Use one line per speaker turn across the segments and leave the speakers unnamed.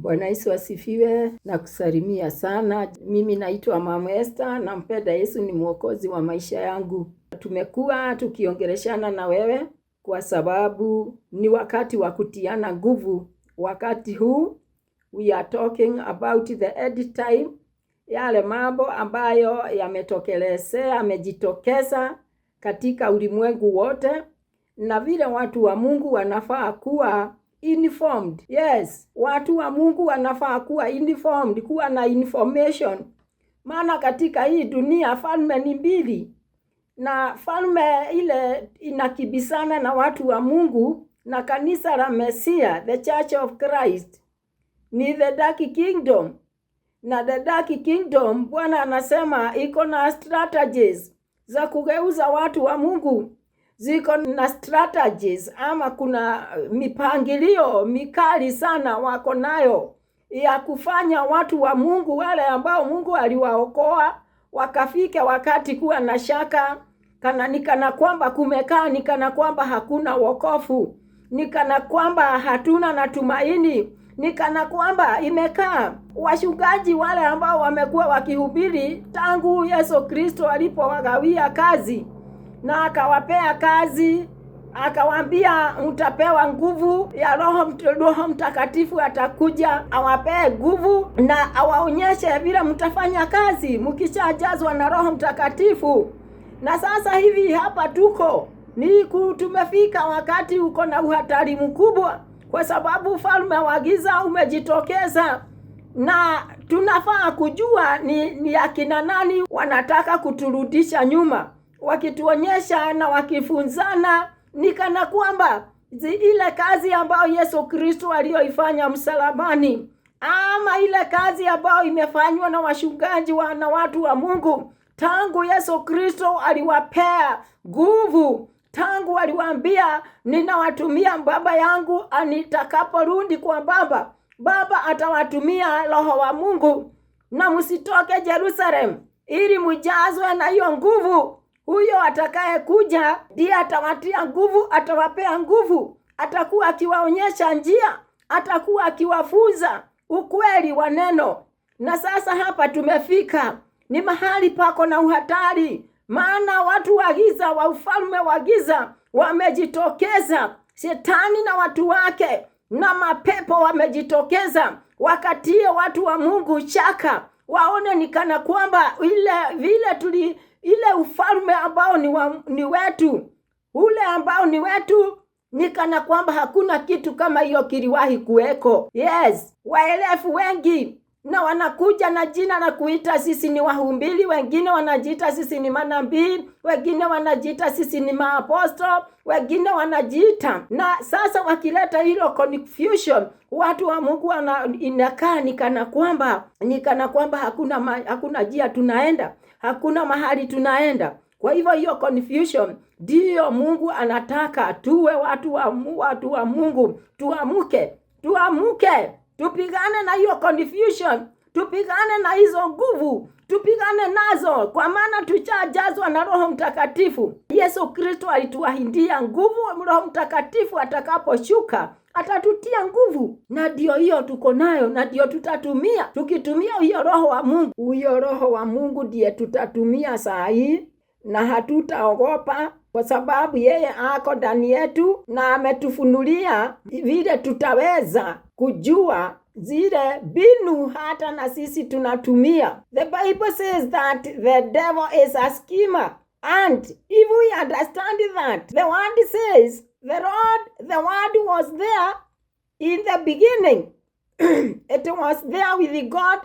Bwana Yesu asifiwe na kusalimia sana. Mimi naitwa Mama Esther, nampenda Yesu, ni mwokozi wa maisha yangu. Tumekuwa tukiongeleshana na wewe kwa sababu ni wakati wa kutiana nguvu. Wakati huu we are talking about the end time, yale mambo ambayo yamejitokeza katika ulimwengu wote, na vile watu wa Mungu wanafaa kuwa informed. Yes, watu wa Mungu wanafaa kuwa informed, kuwa na information. Maana katika hii dunia falme ni mbili, na falme ile inakibisana na watu wa Mungu, na kanisa la Mesia, the Church of Christ, ni the dark kingdom. Na the dark kingdom, Bwana anasema iko na strategies za kugeuza watu wa Mungu. Ziko na strategies ama kuna mipangilio mikali sana wako nayo ya kufanya watu wa Mungu, wale ambao Mungu aliwaokoa wakafike wakati kuwa na shaka, nikana kwamba kumekaa, nikana kwamba hakuna wokovu, nikana kwamba hatuna na tumaini, nikana kwamba imekaa. Wachungaji wale ambao wamekuwa wakihubiri tangu Yesu Kristo alipowagawia kazi na akawapea kazi, akawaambia mtapewa nguvu ya Roho Mtakatifu, atakuja awapee nguvu na awaonyeshe vile mtafanya kazi mkishajazwa na Roho Mtakatifu. Na sasa hivi hapa tumefika wakati uko na uhatari mkubwa, kwa sababu ufalme wa giza umejitokeza, na tunafaa kujua ni akina nani wanataka kuturudisha nyuma, wakituonyesha na wakifunzana nikana kwamba ile kazi ambayo Yesu Kristo aliyoifanya msalabani, ama ile kazi ambayo imefanywa na wachungaji na watu wa Mungu tangu Yesu Kristo aliwapea nguvu, tangu aliwaambia ninawatumia Baba yangu, anitakaporudi kwa Baba atawatumia Roho wa Mungu, na msitoke Jerusalem ili mjazwe na hiyo nguvu. Huyo atakaye kuja ndiye atawatia nguvu, atawapea nguvu, atakuwa akiwaonyesha njia, atakuwa akiwafunza ukweli wa neno. Na sasa hapa tumefika ni mahali pako na uhatari, maana watu wa giza, wa ufalme wa giza wamejitokeza. Shetani na watu wake na mapepo wamejitokeza, wakatie watu wa Mungu shaka, waone nikana kwamba ile ufalme ambao ni wetu, ule ambao ni wetu, nikana kwamba hakuna kitu kama hiyo kiliwahi kuweko. Yes, waelefu wengi na wanakuja na jina na kuita sisi ni wahubiri, wengine wanajiita sisi ni manabii, wengine wanajiita sisi ni maaposto, wengine wanajiita. Na sasa wakileta hilo confusion, watu wa Mungu inakaa nikana kwamba hakuna njia tunaenda, hakuna mahali tunaenda. Kwa hivyo hiyo confusion ndio Mungu anataka tuwe watu wa Mungu. Tuamuke, tupigane na hiyo confusion, tupigane na hizo nguvu, tupigane nazo, kwa maana tuchajazwa na Roho Mtakatifu. Yesu Kristo alituahidia nguvu. Roho Mtakatifu atakaposhuka atatutia nguvu, na ndio hiyo tuko nayo, na ndio tutatumia. Tukitumia hiyo Roho wa Mungu, huyo Roho wa Mungu ndiye tutatumia saa hii, na hatutaogopa kwa sababu yeye ako ndani yetu, na ametufunulia vile tutaweza kujua zile binu hata na sisi tunatumia. The Bible says that the devil is a schemer, and if we understand that, the word says the word was there in the beginning. It was there with God,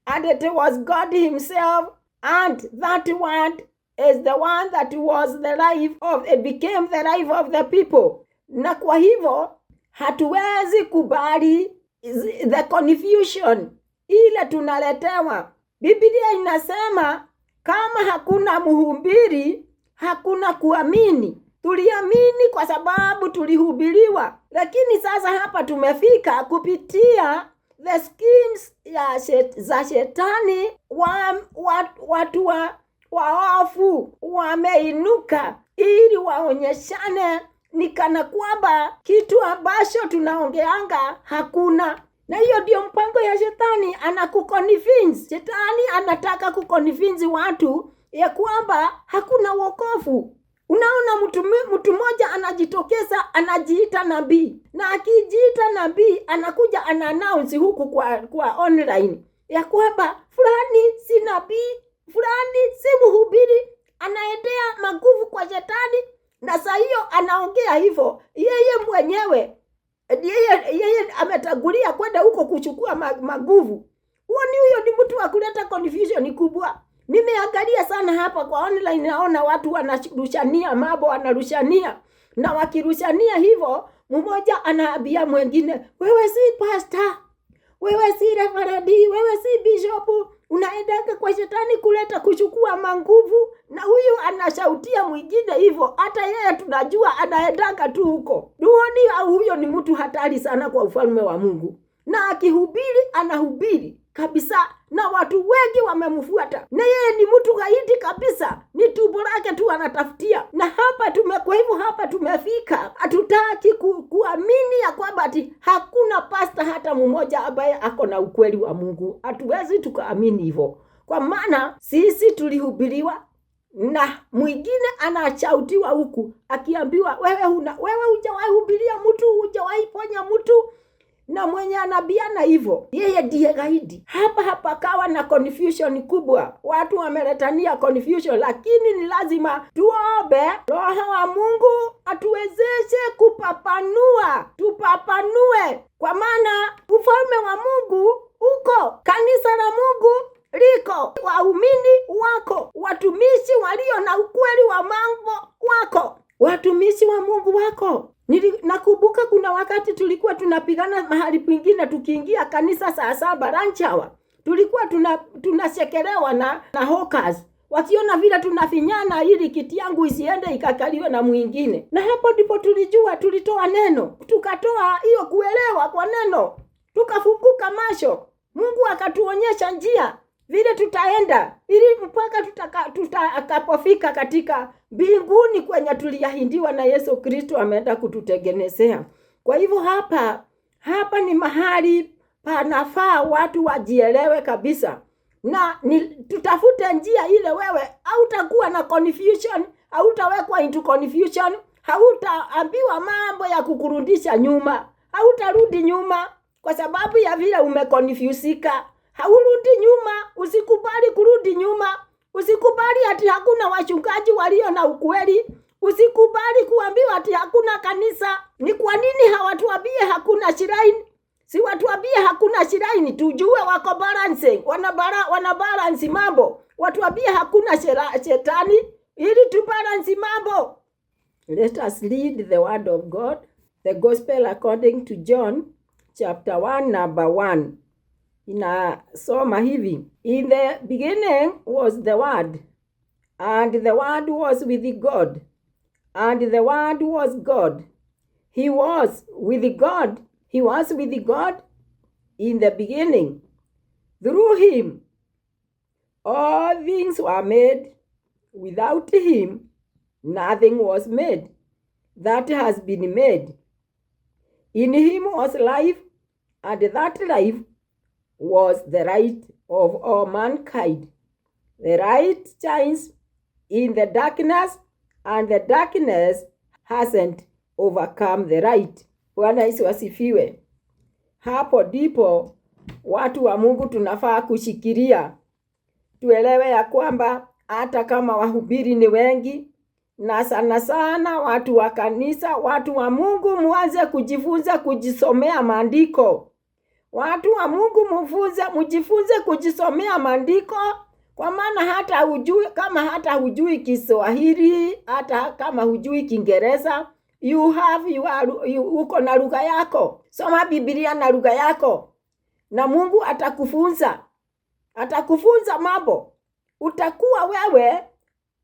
and it was God himself, and that word is the one that was the life of, it became the life of the people. Na kwa hivyo hatuwezi kubali the confusion ile tunaletewa. Biblia inasema kama hakuna mhubiri hakuna kuamini. Tuliamini kwa sababu tulihubiriwa, lakini sasa hapa tumefika kupitia the schemes za shetani. Watu waofu wameinuka ili waonyeshane nikana kwamba kitu ambacho tunaongeanga hakuna. Na hiyo ndio mpango ya shetani, anakuconvince. Shetani anataka kuconvince watu ya kwamba hakuna wokovu. Unaona, mtu mmoja anajitokeza, anajiita nabii, na akijiita nabii anakuja ana-announce huku kwa online ya kwamba fulani si nabii, fulani si mhubiri, anaendea maguvu kwa shetani. Na saa hiyo anaongea hivyo, yeye mwenyewe yeye ametagulia kwenda huko kuchukua maguvu. Huyo ni mtu wa kuleta confusion kubwa. Nimeangalia sana hapa kwa online, naona watu wanarushania mambo, wanarushania, na wakirushania hivyo, mmoja anaambia mwingine, wewe si pastor, wewe si reverend, wewe si bishop, unaendanga kwa shetani kuleta kuchukua manguvu. Na huyu anashautia mwingine hivyo, hata yeye tunajua anaendanga tu huko. Duoni, au huyo ni mtu hatari sana kwa ufalme wa Mungu. Na akihubiri anahubiri kabisa, na watu wengi wamemfuata, na yeye ni mtu gaidi kabisa, ni tumbo lake tu anatafutia. Na kwa hivyo hapa tumefika, hatutaki kuamini ya kwamba ati hakuna pasta hata mmoja ambaye ako na ukweli wa Mungu. Hatuwezi tukaamini hivyo, kwa maana sisi tulihubiriwa, na mwingine anachautiwa huku akiambiwa, wewe hujawahi hubiria mtu, hujawahi ponya mtu. Na mwenye anabiana hivyo, yeye ndiye gaidi. Hapa kawa na confusion kubwa, watu wameletania confusion. Lakini ni lazima tuombe Roho wa Mungu atuwezeshe tupapanue, kwa maana ufalme wa Mungu uko, kanisa la Mungu liko, waumini wako, watumishi walio na ukweli wa mambo wako, watumishi wa Mungu wako. Nakumbuka kuna wakati tulikuwa tunapigana mahali pengine, tukiingia kanisa saa 7 lunch hour, tulikuwa tunashekelewa na hawkers, wakiona vile tunafinyana ili kiti yangu isiende ikakaliwe na mwingine. Na hapo ndipo tulijua, tulitoa neno, tukatoa hiyo kuelewa kwa neno, tukafunguka macho, Mungu akatuonyesha njia vile tutaenda, ili mpaka tutakapofika katika mbinguni kwenye tuliahidiwa na Yesu Kristo ameenda kututengenezea. Kwa hivyo hapa ni mahali panafaa watu wajielewe kabisa, na tutafute njia ile. Wewe hautakuwa na confusion, hautawekwa into confusion, hautaambiwa mambo ya kukurudisha nyuma, hautarudi nyuma kwa sababu ya vile umeconfusika. Haurudi nyuma, usikubali kurudi nyuma. Usikubali ati hakuna wachungaji walio na ukweli. Usikubali kuambiwa ati hakuna kanisa. Ni kwa nini hawatuambie hakuna shrine? Si watuambie hakuna shrine, tujue wako balancing, wana balance mambo. Watuambie hakuna shetani ili tu balance mambo. Let us read the word of God, the gospel according to John chapter 1 number 1. Inasoma hivi: in the beginning was the Word, and the Word was with God, and the Word was God. He was with God. He was with God in the beginning. Through him all things were made. Without him nothing was made that has been made. In him was life, and that life was the light of all mankind. The light shines in the darkness, and the darkness hasn't overcome the light. Bwana Yesu asifiwe. Hapo ndipo watu wa Mungu tunafaa kushikilia. Tuelewe ya kwamba hata kama wahubiri ni wengi, na sana sana watu wa kanisa, watu wa Mungu muanze kujifunza kujisomea maandiko. Watu wa Mungu mujifunze kujisomea maandiko, kwa maana hata hujui Kiswahili, hata kama hujui Kiingereza, uko na lugha yako. Soma Biblia na lugha yako, na Mungu atakufunza mambo. Utakuwa wewe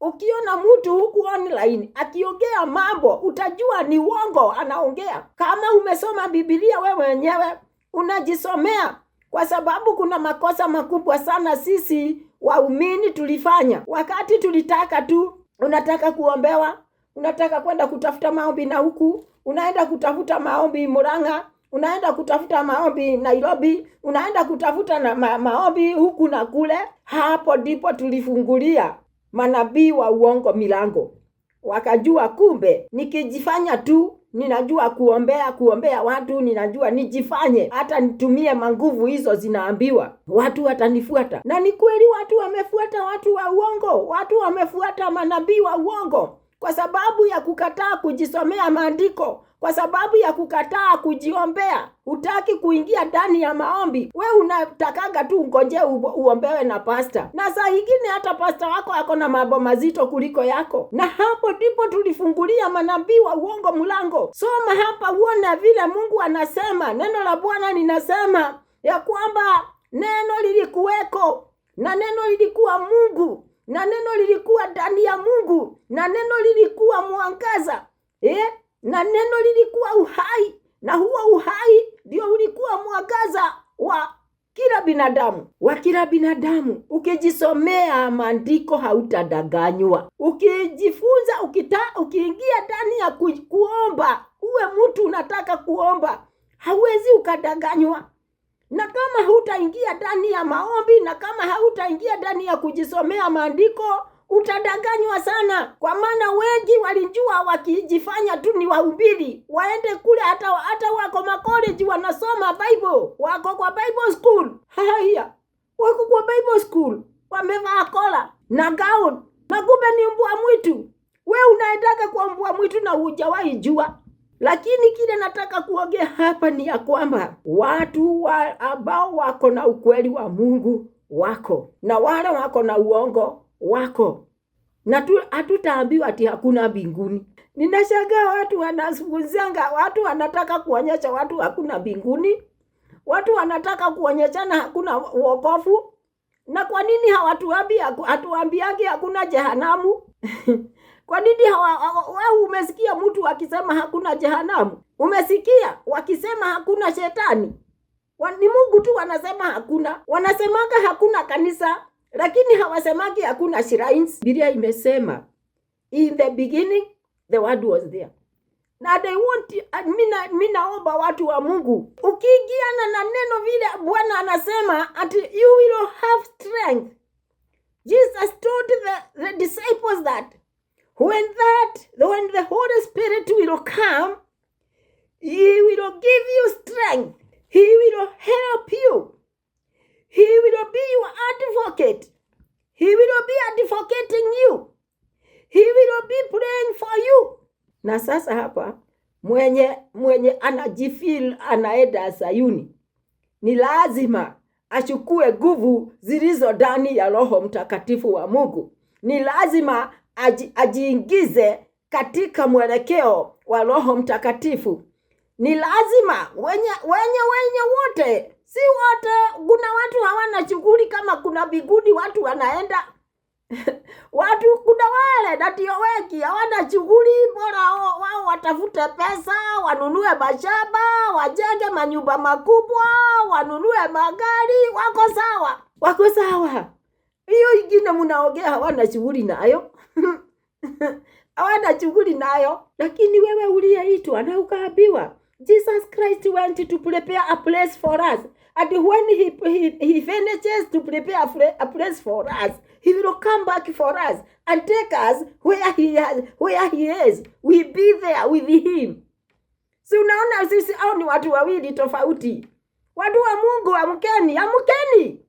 ukiona mtu huku online akiongea mambo, utajua ni uongo anaongea. Kama umesoma Biblia wewe mwenyewe unajisomea, kwa sababu kuna makosa makubwa sana sisi waumini tulifanya. Wakati tulitaka tu, unataka kuombewa, unataka kwenda kutafuta maombi, na huku unaenda kutafuta maombi Murang'a, unaenda kutafuta maombi Nairobi, unaenda kutafuta na maombi huku na kule. Hapo ndipo tulifungulia manabii wa uongo milango. Wakajua kumbe nikijifanya tu ninajua kuombea watu, ninajua nijifanye hata nitumie manguvu hizo zinaambiwa, watu watanifuata. Na ni kweli watu wamefuata watu wa uongo, watu wamefuata manabii wa uongo kwa sababu ya kukataa kujisomea maandiko, kwa sababu ya kukataa kujiombea. Hutaki kuingia ndani ya maombi, we unatakaga tu ungoje uombewe na pasta, na saa nyingine hata pasta wako ako na mambo mazito kuliko yako. Na hapo ndipo tulifungulia manabii wa uongo mlango. Soma hapa uone vile Mungu anasema. Neno la Bwana linasema ya kwamba neno lilikuweko, na neno lilikuwa Mungu, na neno lilikuwa ndani ya Mungu, na neno lilikuwa mwangaza, na neno lilikuwa uhai, na huo uhai ndio ulikuwa mwangaza wa kila binadamu. Ukijisomea maandiko hautadanganywa. Ukijifunza, ukiingia ndani ya kuomba, uwe mtu unataka kuomba, hauwezi ukadanganywa. Na kama hutaingia ndani ya maombi, na kama hautaingia ndani ya kujisomea maandiko, utadanganywa sana. Kwa maana wengi walijua wakijifanya tu ni wahubiri, waende kule hata wako college wanasoma Bible, wako kwa Bible school. Haya, wako kwa Bible school, wamevaa kola na gown, na kumbe ni mbwa mwitu. We unaendaka kwa mbwa mwitu na hujawahi jua. Lakini kile nataka kuongea hapa ni ya kwamba watu ambao wako na ukweli wa Mungu wako, na wale wako na uongo wako. Na hatutaambiwa ati hakuna mbinguni. Ninashangaa watu wanazunguzanga, watu wanataka kuonyesha watu hakuna mbinguni. Watu wanataka kuonyeshana hakuna wokovu. Na kwa nini hatuambiagi hakuna jehanamu? Kwa nini wewe umesikia mtu akisema hakuna jehanamu? Umesikia wakisema hakuna shetani? Ni Mungu tu wanasema hakuna. Wanasemanga hakuna kanisa, lakini hawasemagi hakuna shrines. Biblia imesema in the beginning the word was there. Na they want, mimi naomba watu wa Mungu, ukiingiana na neno vile Bwana anasema ati you will have strength. Jesus told the disciples that when the Holy Spirit will come, he will give you strength. He will help you. He will be your advocate. He will be advocating you. He will be praying for you. Na sasa hapa mwenye anajifeel anaenda Sayuni, ni lazima achukue nguvu zilizo ndani ya Roho Mtakatifu wa Mungu. Ni lazima ajiingize katika mwelekeo wa Roho Mtakatifu. Ni lazima wenye wote, si wote. Kuna watu hawana shughuli kama kuna bigudi watu wanaenda. Kuna wale na ndio wengi hawana shughuli, bora wao watafute pesa, wanunue mashamba, wajenge manyumba makubwa, wanunue magari, wako sawa. Hiyo ingine mnaongea hawana shughuli nayo. Hawana shughuli nayo. Lakini wewe uliyeitwa na ukaambiwa Jesus Christ went to prepare a place for us, and when he finishes to prepare a place for us, he will come back for us and take us where he is. We be there with him. Si unaona sisi au ni watu wawili tofauti. Watu wa Mungu amkeni.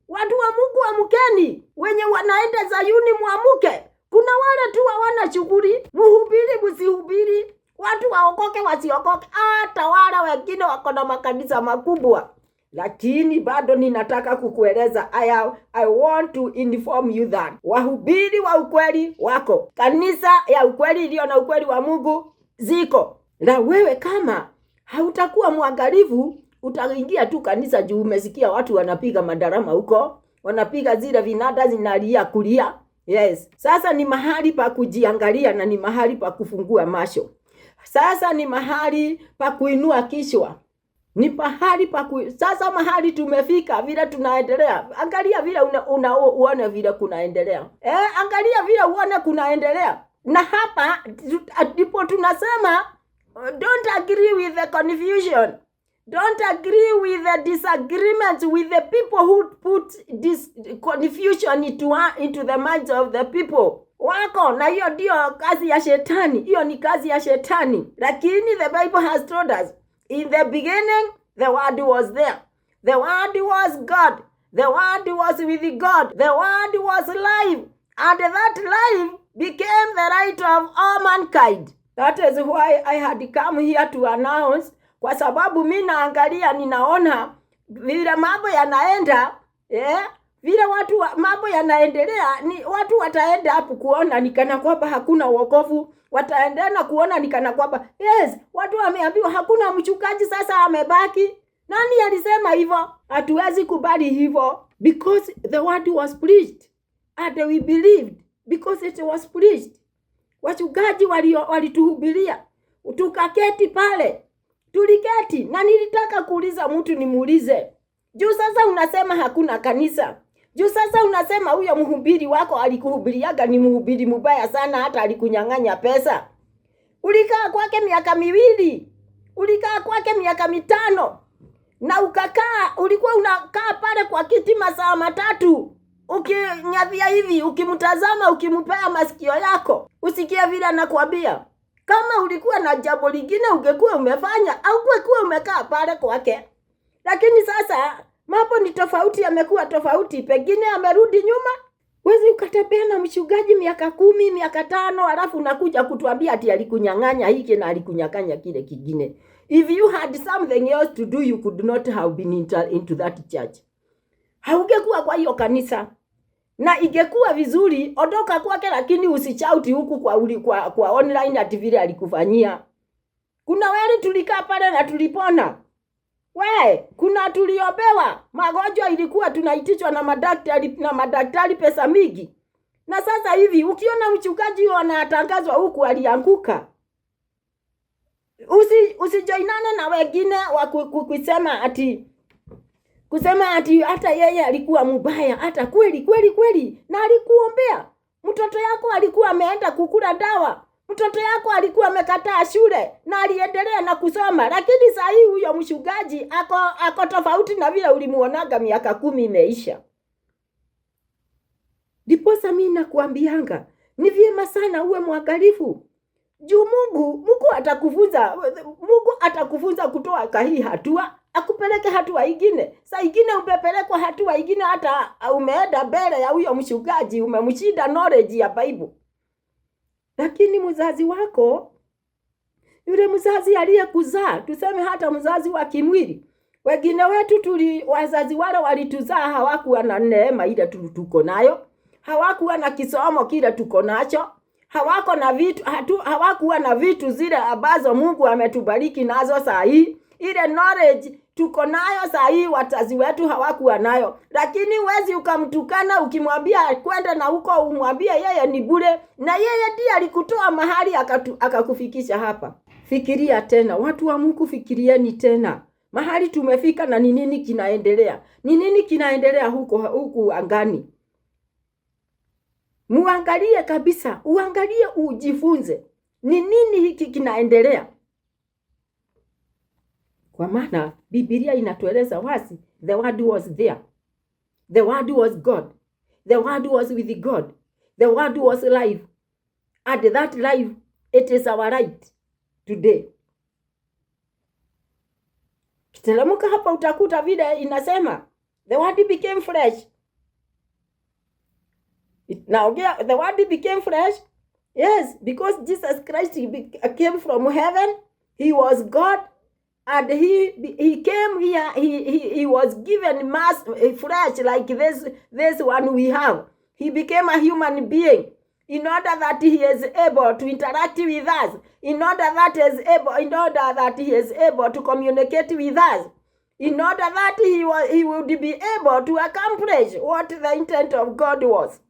Watu wa Mungu amkeni. Wenye wanaenda Sayuni muamuke. Kuna wale tu hawana shughuli, muhubiri msihubiri, watu waokoke wasiokoke, hata wale wengine wako na makanisa makubwa. Lakini bado ninataka kukueleza, I want to inform you that wahubiri wa ukweli wako, kanisa ya ukweli iliyo na ukweli wa Mungu ziko. Na wewe kama hautakuwa mwangalifu, utaingia tu kanisa juu umesikia watu wanapiga madarama huko, wanapiga zile vinada zinalia kulia. Yes. Sasa ni mahali pa kujiangalia na ni mahali pa kufungua macho. Sasa ni mahali pa kuinua kichwa. Ni mahali sasa mahali tumefika vile tunaendelea. Angalia vile uone vile kunaendelea. Angalia vile uone kunaendelea. Na hapa ndipo tunasema don't agree with the confusion. Don't agree with the disagreements with the people who put this confusion into the minds of the people wako, na hiyo ndio kazi ya shetani. Hiyo ni kazi ya shetani. Lakini the Bible has told us, in the beginning the word was there, the word was God, the word was with God, the word was life, and that life became the light of all mankind. That is why I had come here to announce, kwa sababu mimi naangalia, ninaona vile mambo yanaenda, vile mambo yanaendelea, ni watu wataenda hapo kuona nikana kwamba hakuna wokovu, wataenda na kuona nikana kwamba yes, watu wameambiwa hakuna mchungaji, sasa amebaki. Nani alisema hivyo? Hatuwezi kubali hivyo, because the word was preached and we believed because it was preached. Wachungaji walituhubiria, tukaketi pale, tuliketi, na nilitaka kuuliza mtu, nimuulize, juu sasa unasema hakuna kanisa, juu sasa unasema huyo mhubiri wako alikuhubiriaga ni mhubiri mubaya sana, hata alikunyang'anya pesa. Ulikaa kwake miaka 2, ulikaa kwake miaka 5, na ulikuwa unakaa pale kwa kiti masaa 3 ukinyadhia hivi, ukimtazama, ukimpea masikio yako, usikie vile anakuambia. Kama ulikuwa na jambo lingine ungekuwa umefanya, au ungekuwa umekaa pale kwake. Lakini sasa mambo ni tofauti, yamekuwa tofauti, pengine amerudi nyuma. Wezi ukatembea na mchungaji miaka 10, miaka 5, alafu unakuja kutuambia ati alikunyang'anya hiki na alikunyang'anya kile kingine. If you had something else to do, you could not have been into that church. Haungekuwa kwa hiyo kanisa. Na ingekuwa vizuri ondoka kwake, lakini usichauti huku kwa online ati vile alikufanyia. Kuna wale tulikaa pale na tulipona. Kuna tuliopewa magonjwa, ilikuwa tunaitishwa na madaktari pesa mingi. Na sasa hivi ukiona mchungaji anatangazwa huku alianguka, usijoinane na wengine kusema ati hata yeye alikuwa mbaya, hata kweli na alikuombea. Mtoto yako alikuwa ameenda kukula dawa, mtoto yako alikuwa amekataa shule na aliendelea na kusoma, lakini saa hii huyo mchungaji ako tofauti na vile ulimuonaga miaka 10 imeisha. Ndiposa mimi nakuambianga ni vyema sana uwe mwangalifu. Juu Mungu atakufunza kutoa kahii hatua, akupeleke hatua ingine. Saa ingine umepelekwa hatua ingine, hata umeenda mbele ya huyo mchungaji, umemshinda knowledge ya Bible. Lakini mzazi wako, yule mzazi aliyekuzaa, tuseme hata mzazi wa kimwili, wengine wetu wazazi wale walituzaa hawakuwa na neema ile tuko nayo, hawakuwa na kisomo kile tuko nacho, hawakuwa na vitu zile ambazo Mungu ametubariki nazo saa hii. Ile knowledge tuko nayo saa hii wazazi wetu hawakuwa nayo. Lakini huwezi ukamtukana ukimwambia kwenda na huko, umwambie yeye ni bure, na yeye ndiye alikutoa mahali akakufikisha hapa. Fikiria tena, watu wa Mungu, fikirieni tena mahali tumefika na ni nini kinaendelea. Ni nini kinaendelea huku angani? Muangalie kabisa, uangalie, ujifunze ni nini hiki kinaendelea. Kwa maana Biblia inatueleza wazi, the word was there, the word was God, the word was with God, the word was life, and that life, it is our right today. Kitelemuka hapa utakuta vile inasema, the word became flesh. Now the word became flesh. Yes, because Jesus Christ came from heaven. He was God, and he came here. He was given mass flesh like this one we have. He became a human being in order that he is able to interact with us, in order that he is able to communicate with us, in order that he would be able to accomplish what the intent of God was.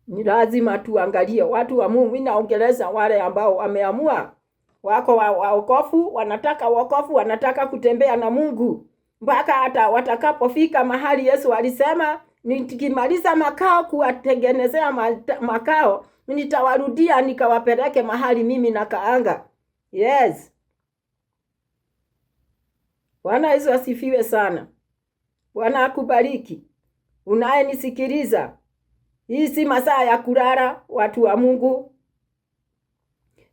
Ni lazima tuangalie watu wa Mungu. Naongeleza wale ambao wameamua, wako waokofu, wanataka wokovu, wanataka kutembea na Mungu mpaka hata watakapofika mahali Yesu alisema, nikimaliza makao kuwatengenezea makao, nitawarudia nikawapeleke mahali mimi nakaanga. Yes. Bwana Yesu asifiwe sana. Bwana akubariki. Unayenisikiliza, hii si masaa ya kulala, watu wa Mungu.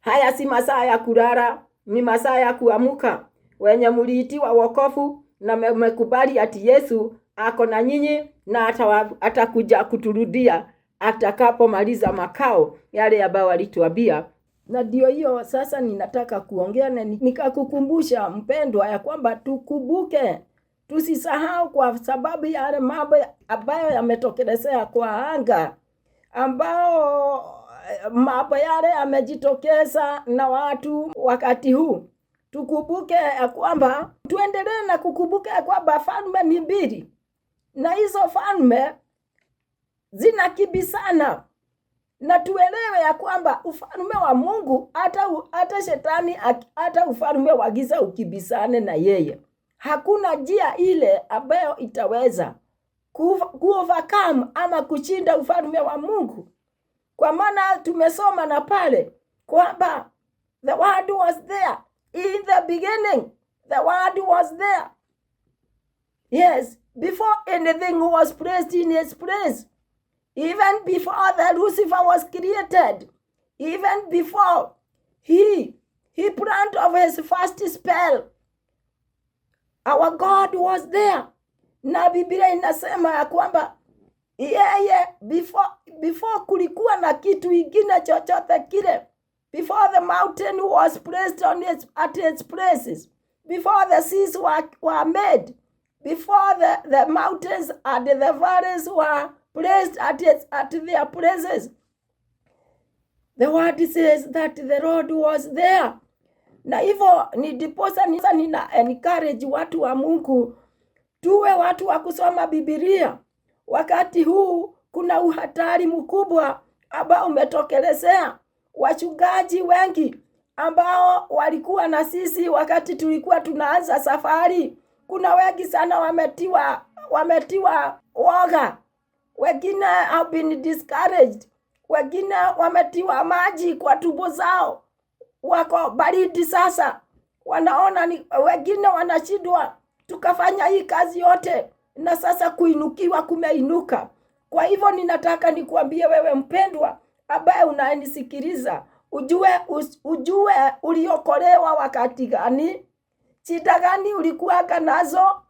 Haya si masaa ya kulala, ni masaa ya kuamuka. Wenye mliitiwa wokovu na mmekubali ati Yesu ako na nyinyi na atakuja kuturudia atakapomaliza makao yale ambayo alituambia. Na ndio hiyo sasa ninataka kuongea na nikakukumbusha mpendwa, ya kwamba tukumbuke, tusisahau, kwa sababu ya yale mambo ambayo yametokelezea kwa anga, ambao mambo yale yamejitokeza na watu wakati huu. Tukumbuke ya kwamba, tuendelee na kukumbuka ya kwamba falme ni mbili, na hizo falme zinakibisana, na tuelewe ya kwamba ufalme wa Mungu, hata shetani, hata ufalme wa giza ukibisane na yeye, hakuna njia ile ambayo itaweza kuovercome ama kushinda ufalme wa Mungu. Kwa maana tumesoma na pale kwamba the word was there in the beginning, the word was there. Yes, before anything was placed in its place, even before the Lucifer was created, even before he planned of his first spell, our God was there. Na Biblia inasema ya kwamba yeye before kulikuwa na kitu ingine chochote kile, before the mountain was placed at its places, before the seas were made, before the mountains and the valleys were placed at their places, the word says that the Lord was there. Na hivyo ndiposa nina encourage watu wa Mungu, tuwe watu wa kusoma Biblia. Wakati huu kuna uhatari mkubwa ambao umetokelezea. Wachungaji wengi ambao walikuwa na sisi wakati tulikuwa tunaanza safari, kuna wengi sana wametiwa woga, wengine have been discouraged, wengine wametiwa maji kwa tumbo zao, wako baridi sasa, wanaona wengine wanashindwa, tukafanya hii kazi yote na sasa kuinukiwa kumeinuka. Kwa hivyo ninataka nikuambie wewe mpendwa ambaye unanisikiliza, ujue uliokolewa wakati gani, shida gani ulikuwa nazo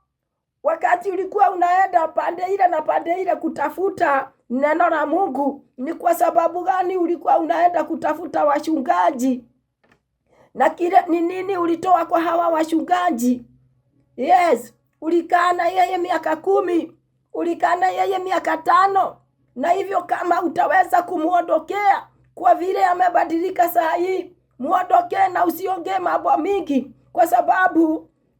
wakati ulikuwa unaenda pande ile na pande ile kutafuta neno la Mungu. Ni kwa sababu gani ulikuwa unaenda kutafuta wachungaji, na kile ni nini ulitoa kwa hawa wachungaji? Yes, ulikaa na yeye miaka 10, ulikaa na yeye miaka 5, na hivyo kama utaweza kumuondokea kwa vile amebadilika saa hii, muondokee na usiongee mambo mingi,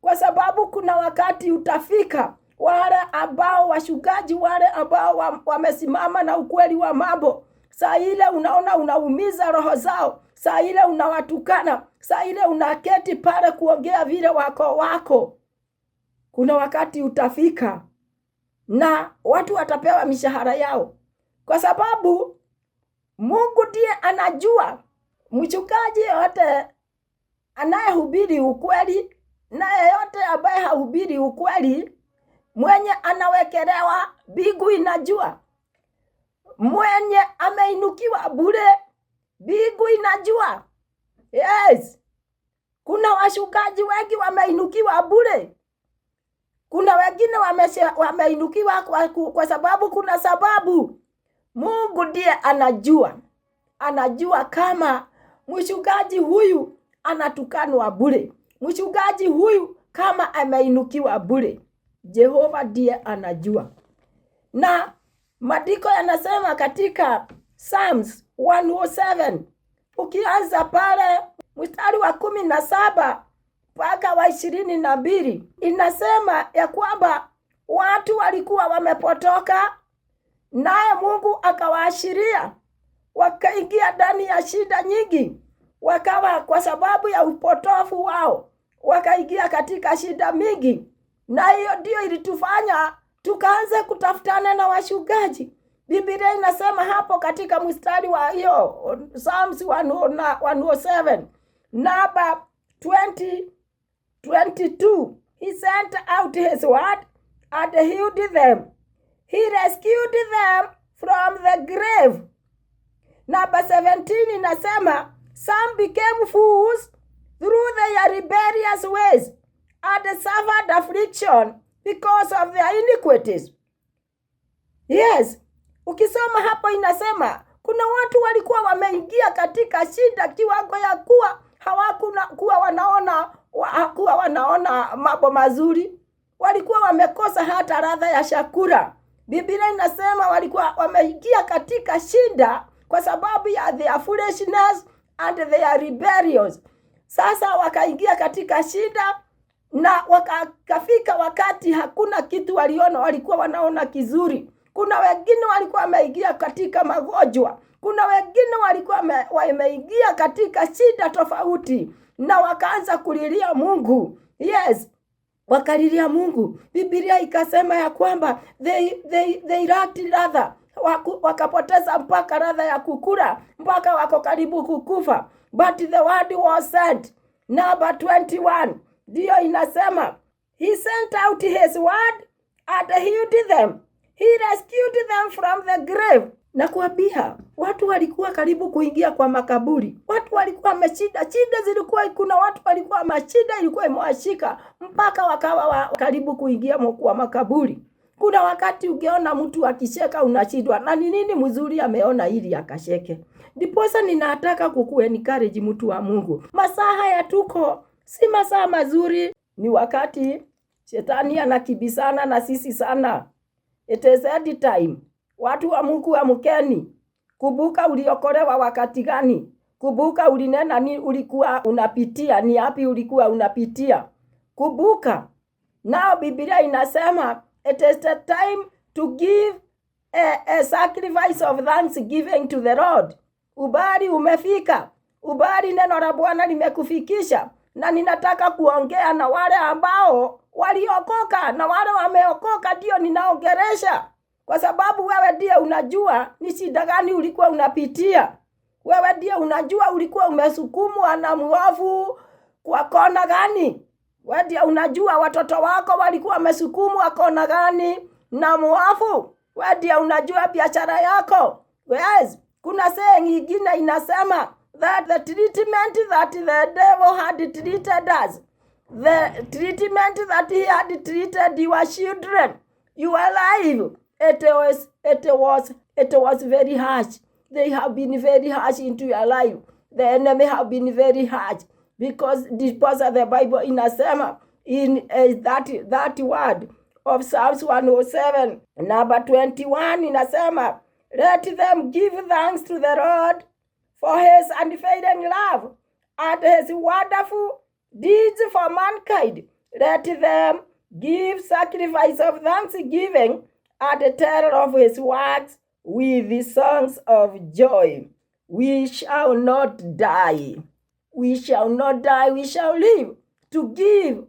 kwa sababu kuna wakati utafika, wale ambao wachungaji wale ambao wamesimama na ukweli wa mambo, saa ile unaona unaumiza roho zao, saa ile unawatukana, saa ile unaketi pale kuongea vile wako. Kuna wakati utafika na watu watapewa mishahara yao, kwa sababu Mungu ndiye anajua. Mchungaji yote anayehubiri ukweli na yeyote ambaye hahubiri ukweli, mwenye anawekelewa, mbingu inajua. Mwenye ameinukiwa bure, mbingu inajua. Yes, kuna wachungaji wengi wameinukiwa bure. Kuna wengine wameinukiwa kwa sababu kuna sababu. Mungu ndiye anajua kama mchungaji huyu anatukanwa bure, mchungaji huyu kama ameinukiwa bure. Jehova ndiye anajua. Na maandiko yanasema katika Psalms 107, ukianza pale mstari wa 17 mpaka wa 22, inasema ya kwamba watu walikuwa wamepotoka, naye Mungu akawaashiria, wakaingia ndani ya shida nyingi, wakawa kwa sababu ya upotofu wao wakaingia katika shida mingi. Na hiyo ndio ilitufanya tukaanze kutafutana na wachungaji. Biblia inasema hapo katika mstari wa hiyo Psalms 107 number 22, he sent out his word and healed them. He rescued them from the grave. Number 17 inasema some became fools through their rebellious ways and suffered affliction because of their iniquities. Yes, ukisoma hapo inasema kuna watu walikuwa wameingia katika shida kiwango ya kuwa hawakuwa wanaona mambo mazuri. Walikuwa wamekosa hata ladha ya chakula. Biblia inasema walikuwa wameingia katika shida kwa sababu ya their foolishness and their rebellions. Sasa wakaingia katika shida na wakafika wakati hakuna kitu waliona, walikuwa wanaona kizuri. Kuna wengine walikuwa wameingia katika magonjwa. Kuna wengine walikuwa wameingia katika shida tofauti na wakaanza kulilia Mungu. Yes, wakalilia Mungu. Biblia ikasema ya kwamba they lacked ladha. Wakapoteza mpaka ladha ya kukula, mpaka wako karibu kukufa. But the word was sent. Number 21 ndio inasema he sent out his word and healed them. He rescued them from the grave. Na kuambia watu walikuwa karibu kuingia kwa makaburi. Watu walikuwa wameshida. Shida zilikuwa, kuna watu walikuwa mashida ilikuwa imewashika mpaka wakawa karibu kuingia kwa makaburi. Kuna wakati ungeona mtu akisheka unashindwa na ni nini mzuri ameona ili akasheke. Ndiposa ninataka kukuencourage mtu wa Mungu. Masaa haya tuko si masaa mazuri, ni wakati shetani anakibisana na sisi sana. It is end time. Watu wa Mungu amkeni. Kumbuka uliokolewa wakati gani? Kumbuka ulinena ni ulikuwa unapitia, ni yapi ulikuwa unapitia. Kumbuka. Nao Biblia inasema it is the time to give a sacrifice of thanksgiving to the Lord. Ubari umefika. Ubari neno la Bwana limekufikisha. Na ninataka kuongea na wale ambao waliokoka na wale wameokoka, ndio ninaongelesha. Kwa sababu wewe ndiye unajua ni shida gani ulikuwa unapitia. Wewe ndiye unajua ulikuwa umesukumwa na mwovu kwa kona gani. Wewe ndiye unajua watoto wako walikuwa wamesukumwa kona gani na mwovu. Wewe ndiye unajua biashara yako. Yes, kuna saying nyingine inasema that the treatment that the devil had treated us, the treatment that he had treated your children, your life, it was very harsh. They have been very harsh into your life. The enemy have been very harsh because the Bible inasema in that word of Psalms 107 number 21 inasema, let them give thanks to the Lord for his unfailing love and his wonderful deeds for mankind. Let them give sacrifice of thanksgiving and tell of his works with songs of joy. We shall not die. We shall not die. We shall live to give.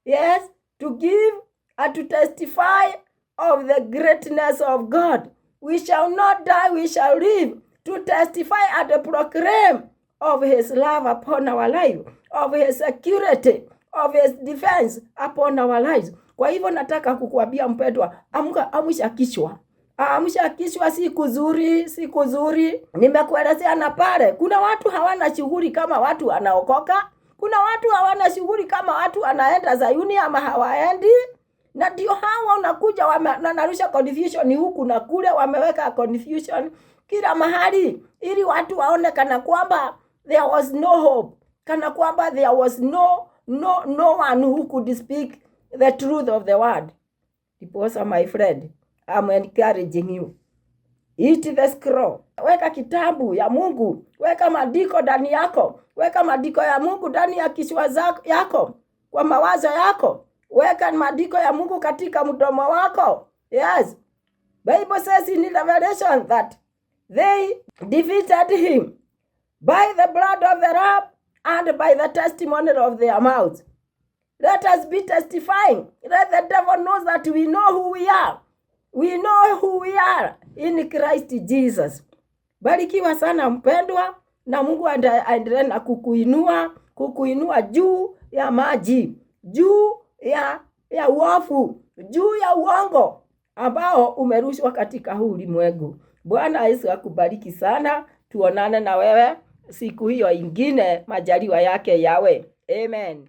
Yes, to give and to testify of the greatness of God. We shall not die. We shall live to testify and proclaim of his love upon our life, of his security, of his defense upon our lives. Kwa hivyo nataka kukuambia mpendwa, amsha kichwa. Amsha kichwa, siku nzuri. Nimekuelezea na pale. Kuna watu hawana shughuli kama watu wanaokoka. Kuna watu hawana shughuli kama watu wanaenda Zayuni ama hawaendi. Na ndio hawa unakuja wanarusha confusion huku na kule, wameweka confusion kila mahali ili watu waone kana kwamba there was no hope, kana kwamba there was no one who could speak the truth of the word. Because my friend, I'm encouraging you. Eat the scroll. Weka kitabu ya Mungu, weka maandiko ndani yako, weka maandiko ya Mungu ndani ya kichwa yako, kwa mawazo yako. Weka maandiko ya Mungu katika mdomo wako. Yes. Bible says in Revelation that they defeated him by the blood of the Lamb and by the testimony of their mouths. Let us be testifying. Let the devil know that we know who we are. We know who we are. in Christ Jesus. Barikiwa sana mpendwa, na Mungu aendelee na kukuinua juu ya maji, juu ya uovu, juu ya uongo ambao umerushwa katika huu ulimwengu. Bwana Yesu akubariki sana. Tuonane na wewe siku hiyo ingine, majaliwa yake yawe. Amen.